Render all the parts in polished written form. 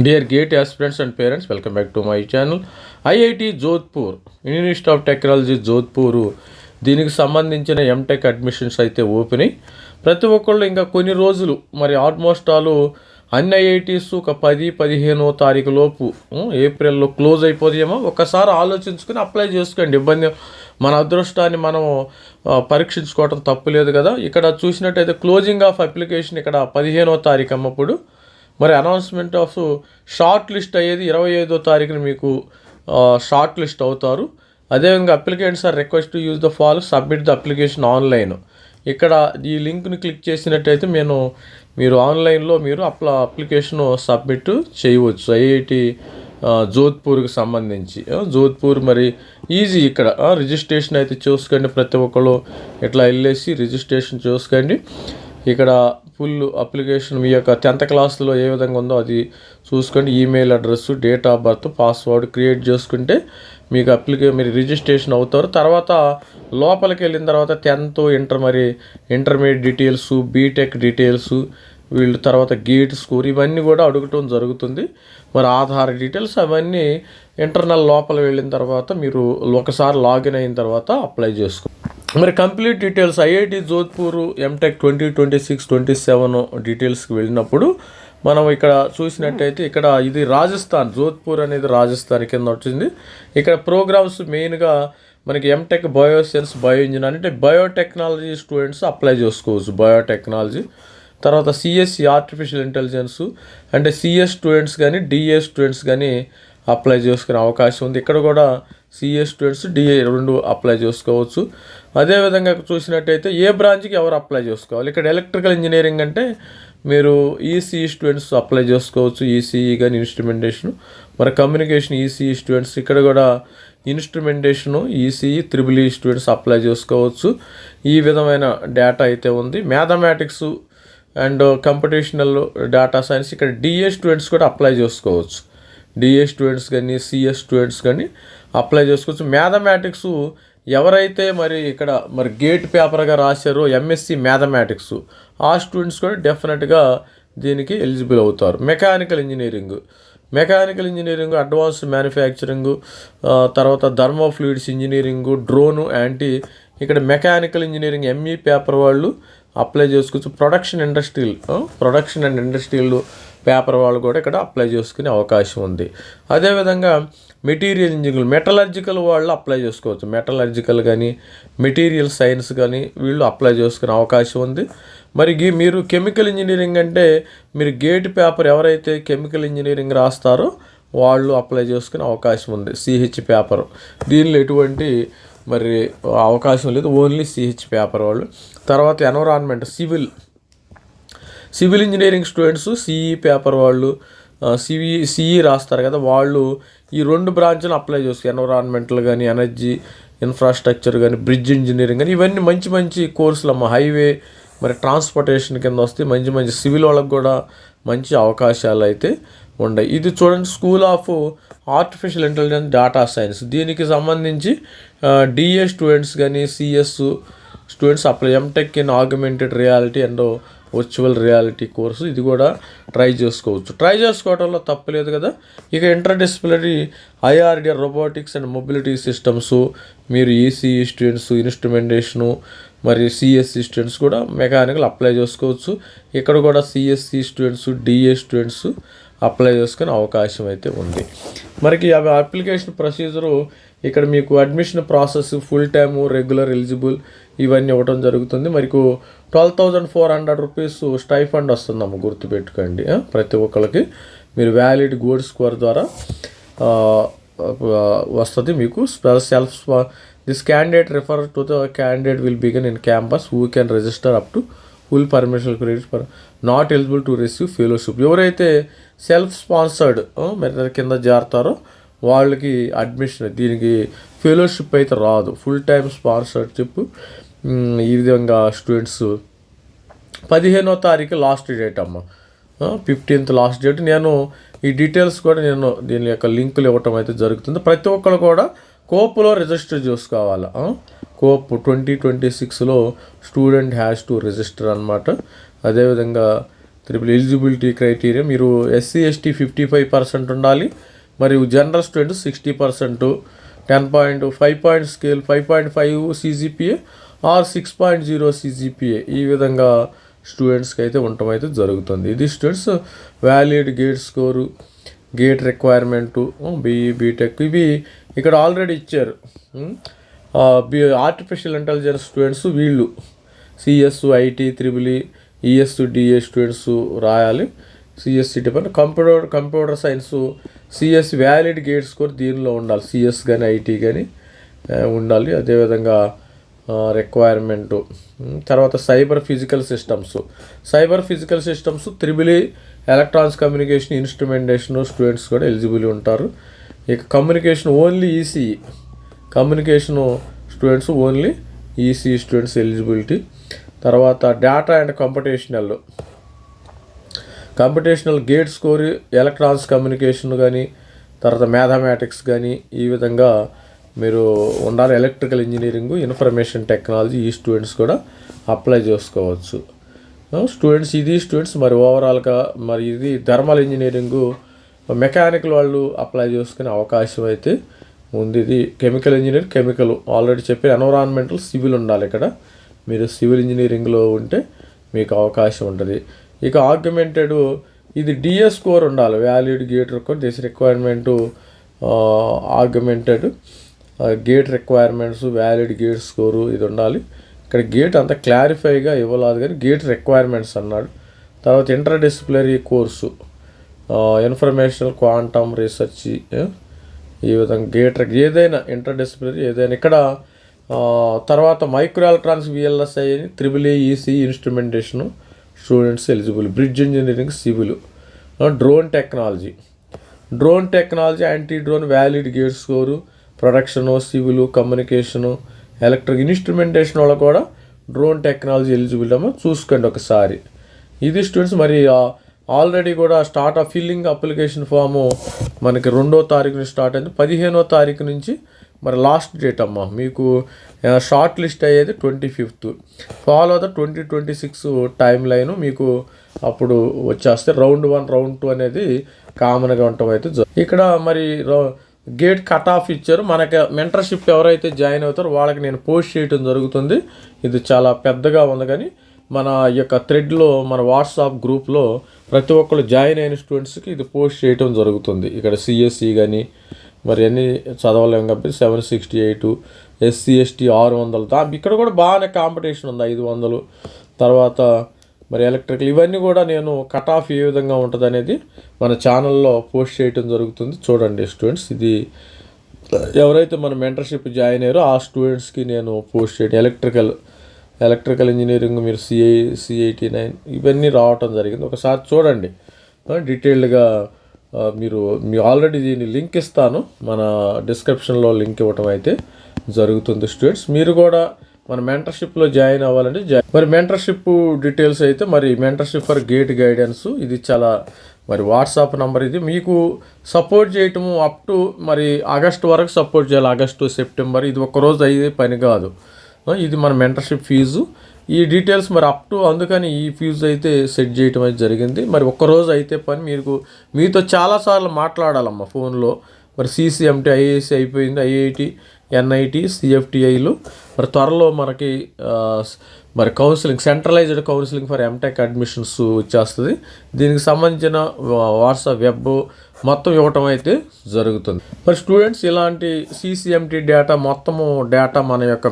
Dear GATE aspirants and parents, welcome back to my channel. IIT Jodhpur, Indian institute of technology Jodhpur, దీనికి సంబంధించిన MTech admissions అయితే open అయ్యి ప్రతి ఒక్కళ్ళు ఇంకా కొన్ని రోజులు మరి ఆల్మోస్ట్ అన్ని ఐఐటీస్ ఒక 10-15 తారీఖు లోపు ఏప్రిల్లో క్లోజ్ అయిపోతాయేమో. ఒకసారి ఆలోచించుకుని అప్లై చేసుకోండి. ఇబ్బంది, మన అదృష్టాన్ని మనం పరీక్షించుకోవటం తప్పు లేదు కదా. ఇక్కడ చూసినట్టయితే క్లోజింగ్ ఆఫ్ అప్లికేషన్ ఇక్కడ 15వ తారీఖు అమ్మప్పుడు, మరి అనౌన్స్మెంట్ ఆఫ్ షార్ట్ లిస్ట్ అయ్యేది 25వ తారీఖున మీకు షార్ట్ లిస్ట్ అవుతారు. అదేవిధంగా applicants are request to use the follow submit the application online. ఇక్కడ ఈ లింక్ని క్లిక్ చేసినట్టయితే మీరు ఆన్లైన్లో మీరు అప్లికేషన్ సబ్మిట్ చేయవచ్చు. ఐఐటి జోధ్పూర్కి సంబంధించి జోధ్పూర్ మరి ఈజీ. ఇక్కడ రిజిస్ట్రేషన్ అయితే చూసుకోండి. ప్రతి ఒక్కళ్ళు ఇట్లా వెళ్ళేసి రిజిస్ట్రేషన్ చూసుకోండి. ఇక్కడ ఫుల్ అప్లికేషన్ మీ యొక్క 10th క్లాస్లో ఏ విధంగా ఉందో అది చూసుకోండి. Email address, date of birth, password create చేసుకుంటే మీకు మీరు రిజిస్ట్రేషన్ అవుతారు. తర్వాత లోపలికి వెళ్ళిన తర్వాత 10th ఇంటర్ మరి ఇంటర్మీడియట్ డీటెయిల్స్, బీటెక్ డీటెయిల్స్, వీళ్ళు తర్వాత గేట్ స్కోర్ ఇవన్నీ కూడా అడగటం జరుగుతుంది. మరి ఆధార్ డీటెయిల్స్ అవన్నీ ఇంటర్నల్ లోపల వెళ్ళిన తర్వాత మీరు ఒకసారి లాగిన్ అయిన తర్వాత అప్లై చేసుకో. మరి complete details IIT Jodhpur MTech 2026-27 డీటెయిల్స్కి వెళ్ళినప్పుడు మనం ఇక్కడ చూసినట్టయితే ఇక్కడ ఇది రాజస్థాన్, జోధ్పూర్ అనేది రాజస్థాన్ కింద వచ్చింది. ఇక్కడ ప్రోగ్రామ్స్ మెయిన్గా మనకి ఎంటెక్ బయోసైన్స్, బయో ఇంజనీరింగ్ అంటే బయోటెక్నాలజీ స్టూడెంట్స్ అప్లై చేసుకోవచ్చు. బయోటెక్నాలజీ తర్వాత సిఎస్సి ఆర్టిఫిషియల్ ఇంటెలిజెన్స్ అంటే సిఎస్ స్టూడెంట్స్ కానీ డిఏ స్టూడెంట్స్ కానీ అప్లై చేసుకునే అవకాశం ఉంది. ఇక్కడ కూడా సిఎస్ స్టూడెంట్స్, డిఏ రెండు అప్లై చేసుకోవచ్చు. అదేవిధంగా చూసినట్టయితే ఏ బ్రాంచ్కి ఎవరు అప్లై చేసుకోవాలి. ఇక్కడ ఎలక్ట్రికల్ ఇంజనీరింగ్ అంటే మీరు ఈసీఈ స్టూడెంట్స్ అప్లై చేసుకోవచ్చు. ఈసీఈ కానీ ఇన్స్ట్రుమెంటేషను, మరి కమ్యూనికేషన్ ఈసీఈ స్టూడెంట్స్, ఇక్కడ కూడా instrumentation ECE triple E students apply చేసుకోవచ్చు. ఈ విధమైన డేటా అయితే ఉంది. Mathematics and computational data science ఇక్కడ డిఏ స్టూడెంట్స్ కూడా అప్లై చేసుకోవచ్చు. డిఏ స్టూడెంట్స్ కానీ సిఎస్ స్టూడెంట్స్ కానీ అప్లై చేసుకోవచ్చు. మ్యాథమెటిక్స్ ఎవరైతే మరి ఇక్కడ మరి గేట్ పేపర్గా రాశారో ఎంఎస్సి మ్యాథమెటిక్స్ ఆ స్టూడెంట్స్ కూడా డెఫినెట్గా దీనికి ఎలిజిబుల్ అవుతారు. మెకానికల్ ఇంజనీరింగ్, అడ్వాన్స్డ్ మ్యానుఫ్యాక్చరింగ్, తర్వాత థర్మోఫ్లూయిడ్స్ ఇంజనీరింగు, డ్రోను, యాంటీ ఇక్కడ మెకానికల్ ఇంజనీరింగ్ ఎంఈ పేపర్ వాళ్ళు అప్లై చేసుకోవచ్చు. ప్రొడక్షన్ అండ్ ఇండస్ట్రియల్ పేపర్ వాళ్ళు కూడా ఇక్కడ అప్లై చేసుకునే అవకాశం ఉంది. అదేవిధంగా మెటీరియల్ ఇంజనీరింగ్, మెటలర్జికల్ వాళ్ళు అప్లై చేసుకోవచ్చు. మెటలర్జికల్ కానీ మెటీరియల్ సైన్స్ కానీ వీళ్ళు అప్లై చేసుకునే అవకాశం ఉంది. మరి మీరు కెమికల్ ఇంజనీరింగ్ అంటే మీరు గేట్ పేపర్ ఎవరైతే కెమికల్ ఇంజనీరింగ్ రాస్తారో వాళ్ళు అప్లై చేసుకునే అవకాశం ఉంది. సిహెచ్ పేపర్ దీనిలో ఎటువంటి మరి అవకాశం లేదు, ఓన్లీ సిహెచ్ పేపర్ వాళ్ళు. తర్వాత environment, civil engineering students CE paper వాళ్ళు సిఈ రాస్తారు కదా, వాళ్ళు ఈ 2 బ్రాంచ్లు అప్లై చేసుకో. ఎన్విరాన్మెంటల్ కానీ, ఎనర్జీ ఇన్ఫ్రాస్ట్రక్చర్ కానీ, బ్రిడ్జ్ ఇంజనీరింగ్ కానీ ఇవన్నీ మంచి కోర్సులు అమ్మ. హైవే మరి ట్రాన్స్పోర్టేషన్ కింద వస్తే మంచి సివిల్ వాళ్ళకి కూడా మంచి అవకాశాలు అయితే ఉన్నాయి. ఇది చూడండి, school of artificial intelligence data science, దీనికి సంబంధించి డిఏ స్టూడెంట్స్ కానీ CS students apply. MTech in augmented reality and virtual reality course ఇది కూడా ట్రై చేసుకోవడంలో తప్పులేదు కదా. ఇక interdisciplinary IRD robotics and mobility systems మీరు ఈసీఈ స్టూడెంట్స్, ఇన్స్ట్రుమెంటేషను మరి సిఎస్సి స్టూడెంట్స్ కూడా మెకానికల్ అప్లై చేసుకోవచ్చు. ఇక్కడ కూడా CSC students, DA students apply చేసుకునే అవకాశం అయితే ఉంది. మనకి అప్లికేషన్ ప్రొసీజరు ఇక్కడ మీకు admission process, full time, regular, eligible ఇవన్నీ ఇవ్వడం జరుగుతుంది. మరి 12,400 రూపీస్ స్టైఫండ్ వస్తుందమ్మ, గుర్తుపెట్టుకోండి. ప్రతి ఒక్కరికి మీరు వ్యాలిడ్ గోల్డ్ స్కోర్ ద్వారా వస్తుంది మీకు. This candidate refer to the candidate will begin in campus who can register up to full permission credit for not eligible to receive fellowship. ఎవరైతే సెల్ఫ్ స్పాన్సర్డ్ మెథడ్ కింద చేరతారో వాళ్ళకి అడ్మిషన్, దీనికి fellowship అయితే రాదు. Full time sponsorship ఈ విధంగా students 15వ తారీఖు లాస్ట్ డేట్ అమ్మ, 15th లాస్ట్ డేట్. నేను ఈ డీటెయిల్స్ కూడా దీని యొక్క లింకులు ఇవ్వటం అయితే జరుగుతుంది. ప్రతి ఒక్కరు కూడా కోప్లో రిజిస్టర్ చేసుకోవాలి. కోప్ 2026లో స్టూడెంట్ హ్యాస్ టు రిజిస్టర్ అనమాట. అదేవిధంగా త్రిబుల్ ఎలిజిబిలిటీ క్రైటీరియా మీరు ఎస్సీ ఎస్టీ 55% ఉండాలి, మరియు general student 60%, 5 point scale 5.5 CGPA or 6.0 CGPA ఈ విధంగా స్టూడెంట్స్కి అయితే ఉండటం అయితే జరుగుతుంది. ఇది students valid GATE score, GATE requirement, BE BTech ఇవి ఇక్కడ ఆల్రెడీ ఇచ్చారు. ఆర్టిఫిషియల్ ఇంటెలిజెన్స్ స్టూడెంట్స్ వీళ్ళు CS, IT, triple ES, DA students రాయాలి. CSC department computer science CS valid GATE score దీనిలో ఉండాలి, CS కానీ IT కానీ ఉండాలి. అదేవిధంగా రిక్వైర్మెంటు తర్వాత cyber physical systems triple electronics communication instrumentation students కూడా ఎలిజిబుల్ ఉంటారు. ఇక communication only ECE communication students only ECE students eligibility. తర్వాత data and computational gate score electronics communication కానీ తర్వాత మ్యాథమెటిక్స్ కానీ ఈ విధంగా మీరు ఉండాలి. ఎలక్ట్రికల్ ఇంజనీరింగ్, ఇన్ఫర్మేషన్ టెక్నాలజీ ఈ స్టూడెంట్స్ కూడా అప్లై చేసుకోవచ్చు. స్టూడెంట్స్ మరి ఓవరాల్గా మరి ఇది థర్మల్ ఇంజనీరింగు, మెకానికల్ వాళ్ళు అప్లై చేసుకునే అవకాశం అయితే ఉంది. ఇది కెమికల్ ఇంజనీర్ ఆల్రెడీ చెప్పి ఎన్విరాన్మెంటల్ సివిల్ ఉండాలి. ఇక్కడ మీరు సివిల్ ఇంజనీరింగ్లో ఉంటే మీకు అవకాశం ఉంటుంది. ఇక ఆగ్యుమెంటెడ్ ఇది DA స్కోర్ ఉండాలి, valid gate requirement augmented gate requirements valid GATE score ఇది ఉండాలి. ఇక్కడ గేట్ అంత క్లారిఫైగా ఇవ్వలేదు కానీ గేట్ రిక్వైర్మెంట్స్ అన్నాడు. తర్వాత interdisciplinary course informational quantum research ఈ విధంగా గేట్ ఏదైనా ఇంటర్డిసిప్లినరీ ఏదైనా ఇక్కడ. తర్వాత మైక్రో ఎలక్ట్రానిక్స్ VLSI అని triple ECE instrumentation students eligible. Bridge engineering civil. Drone technology anti drone valid GATE score production civil communication electric instrumentation వల్ల కూడా డ్రోన్ టెక్నాలజీ ఎలిజిబుల్ అమ్మా చూసుకోండి ఒకసారి. ఇది స్టూడెంట్స్ మరి ఆల్రెడీ కూడా start of filling application form మనకి 2వ తారీఖున స్టార్ట్ అయింది. 15వ తారీఖు నుంచి మరి లాస్ట్ డేట్ అమ్మా మీకు షార్ట్ లిస్ట్ అయ్యేది 25th. Follow the 2026 time line మీకు అప్పుడు వచ్చేస్తే రౌండ్ 1 రౌండ్ 2 అనేది కామన్గా ఉండటం అయితే ఇక్కడ మరి గేట్ కట్ ఆఫ్ ఇచ్చారు. మనకి మెంటర్షిప్ ఎవరైతే జాయిన్ అవుతారో వాళ్ళకి నేను పోస్ట్ చేయడం జరుగుతుంది. ఇది చాలా పెద్దగా ఉంది కానీ మన యొక్క థ్రెడ్లో మన వాట్సాప్ గ్రూప్లో ప్రతి ఒక్కరు జాయిన్ అయిన స్టూడెంట్స్కి ఇది పోస్ట్ చేయడం జరుగుతుంది. ఇక్కడ CSE కానీ మరి అన్నీ చదవలేము కాబట్టి 768, SC ST 600, ఇక్కడ కూడా బాగానే కాంపిటీషన్ ఉంది 500. తర్వాత మరి ఎలక్ట్రికల్ ఇవన్నీ కూడా నేను కట్ ఆఫ్ ఏ విధంగా ఉంటుంది అనేది మన ఛానల్లో పోస్ట్ చేయడం జరుగుతుంది. చూడండి స్టూడెంట్స్, ఇది ఎవరైతే మన మెంటర్షిప్ జాయిన్ అయ్యారో ఆ స్టూడెంట్స్కి నేను పోస్ట్ చేయడం. ఎలక్ట్రికల్ ఇంజనీరింగ్ మీరు CIT9 ఇవన్నీ రావటం జరిగింది. ఒకసారి చూడండి డీటెయిల్డ్గా. మీరు ఆల్రెడీ దీన్ని లింక్ ఇస్తాను, మన డిస్క్రిప్షన్లో లింక్ ఇవ్వటం అయితే జరుగుతుంది. స్టూడెంట్స్ మీరు కూడా మన మెంటర్షిప్లో జాయిన్ అవ్వాలంటే మరి మెంటర్షిప్ డీటెయిల్స్ అయితే మరి మెంటర్షిప్ ఫర్ గేట్ గైడెన్స్ ఇది చాలా మరి వాట్సాప్ నెంబర్. ఇది మీకు సపోర్ట్ చేయటము అప్ టు మరి ఆగస్టు వరకు సపోర్ట్ చేయాలి. ఆగస్టు సెప్టెంబర్ ఇది ఒక్కరోజు అయ్యే పని కాదు. ఇది మన మెంటర్షిప్ ఫీజు. ఈ డీటెయిల్స్ మరి అప్ టు అందుకని ఈ ఫీజు అయితే సెట్ చేయటం అయితే జరిగింది. మరి ఒక్కరోజు అయితే పని మీతో చాలాసార్లు మాట్లాడాలమ్మా ఫోన్లో. మరి CCMT IAC అయిపోయింది, IIT NIT CFTIలు మరి త్వరలో మనకి మరి counselling centralised counselling for MTech admissions వచ్చేస్తుంది. దీనికి సంబంధించిన వాట్సాప్ వెబ్ మొత్తం ఇవ్వటం అయితే జరుగుతుంది. మరి స్టూడెంట్స్ ఇలాంటి CCMT డేటా మొత్తము డేటా మన యొక్క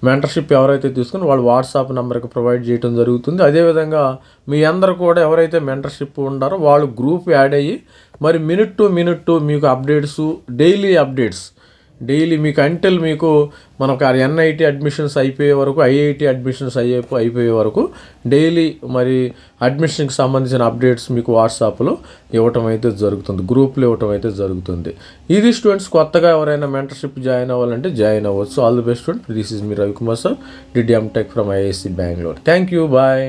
మెంటర్షిప్ ఎవరైతే తీసుకుని వాళ్ళు వాట్సాప్ నెంబర్కి ప్రొవైడ్ చేయడం జరుగుతుంది. అదేవిధంగా మీ అందరూ కూడా ఎవరైతే మెంటర్షిప్ ఉన్నారో వాళ్ళు గ్రూప్ యాడ్ అయ్యి మరి మినిట్ టు మినిట్ మీకు అప్డేట్స్ డైలీ మీకు అంటిల్ మీకు మనకు NIT అడ్మిషన్స్ అయిపోయే వరకు IIT అడ్మిషన్స్ అయిపోయే వరకు డైలీ మరి అడ్మిషన్కి సంబంధించిన అప్డేట్స్ మీకు వాట్సాప్లో ఇవ్వటం అయితే జరుగుతుంది, గ్రూప్లో ఇవ్వటం అయితే జరుగుతుంది. ఇది స్టూడెంట్స్ కొత్తగా ఎవరైనా మెంటర్షిప్ జాయిన్ అవ్వాలంటే జాయిన్ అవ్వచ్చు. All the best student. This is మీ Ravikumar sir, DD MTech from IISc Bengaluru. Thank you, bye.